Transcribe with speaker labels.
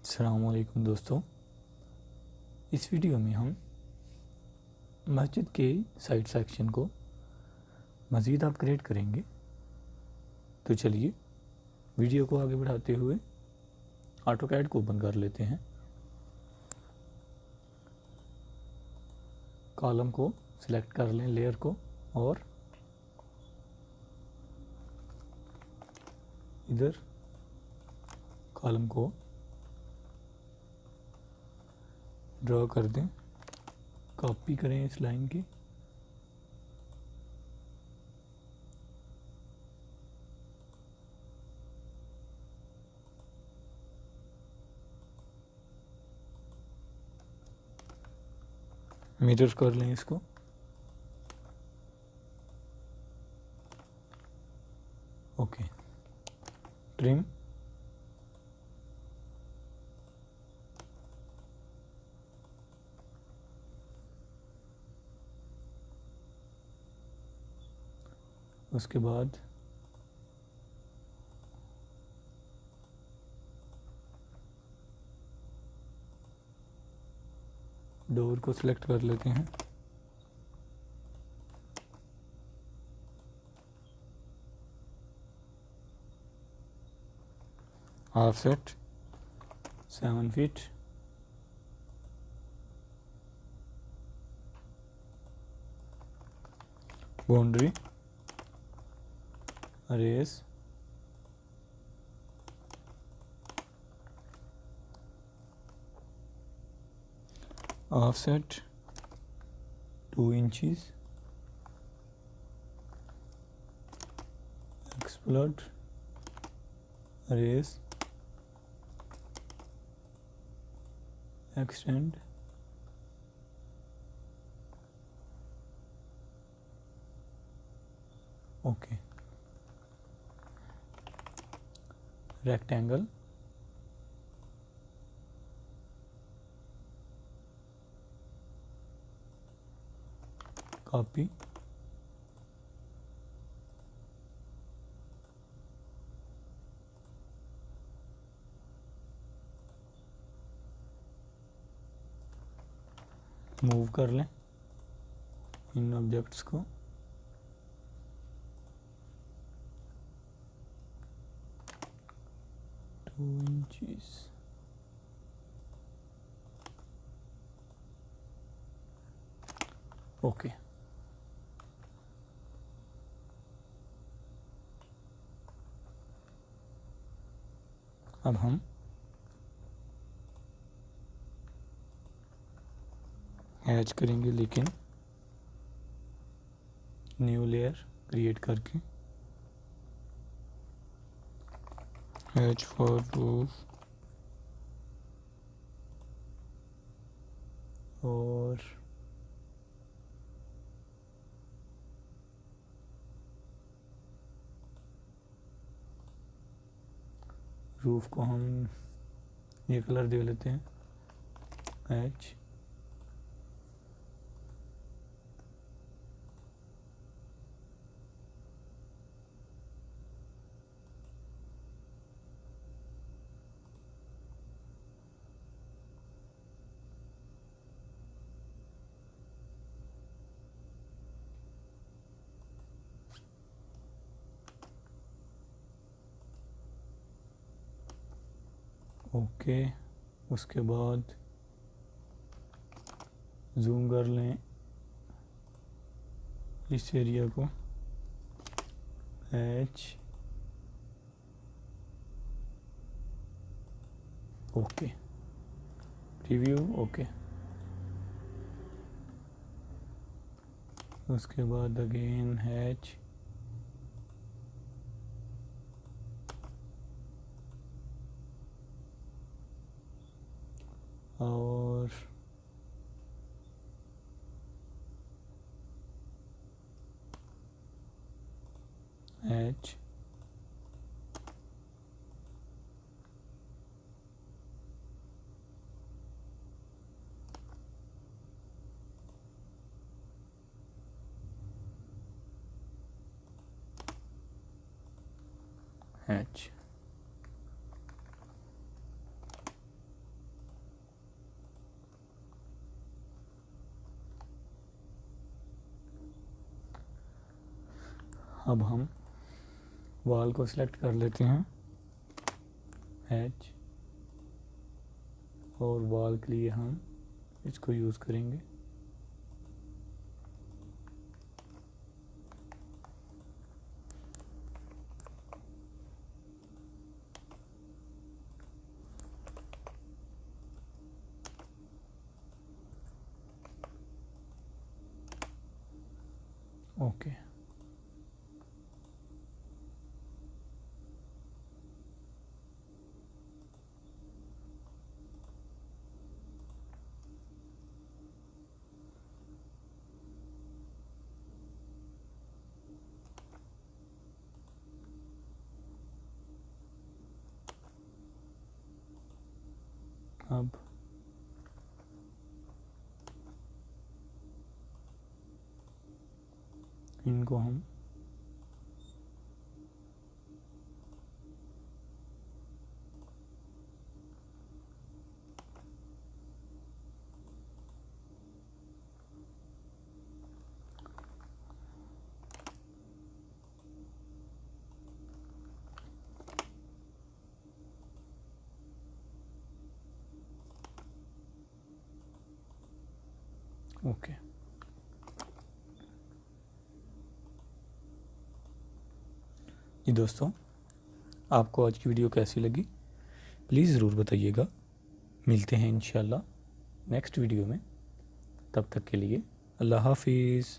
Speaker 1: अस्सलाम वालेकुम दोस्तों। इस वीडियो में हम मस्जिद के साइड सेक्शन को मज़ीद अपग्रेड करेंगे। तो चलिए वीडियो को आगे बढ़ाते हुए ऑटोकैड को ओपन कर लेते हैं। कॉलम को सिलेक्ट कर लें, लेयर को, और इधर कॉलम को ड्रॉ कर दें, कॉपी करें इस लाइन की, मिरर कर लें इसको। ओके, ट्रिम, उसके बाद डोर को सिलेक्ट कर लेते हैं। Offset 7 feet, boundary Ares offset 2 inches, explode Ares extend, okay, rectangle, copy, move कर लें इन ऑब्जेक्ट्स को। Two inches, okay. अब हम हैच करेंगे, लेकिन न्यू लेयर क्रिएट करके। हैच फॉर रूफ और रूफ को हम ये कलर दे लेते हैं, हैच, ओके। उसके बाद जूम कर लें इस एरिया को, हैच, ओके, प्रीव्यू, ओके। उसके बाद अगेन हैच, और हैच, हैच, अब हम वॉल को सिलेक्ट कर लेते हैं, एज, और वॉल के लिए हम इसको यूज़ करेंगे। ओके, अब इनको हम ओके। जी दोस्तों, आपको आज की वीडियो कैसी लगी प्लीज़ ज़रूर बताइएगा। मिलते हैं इंशाल्लाह नेक्स्ट वीडियो में, तब तक के लिए अल्लाह हाफिज़।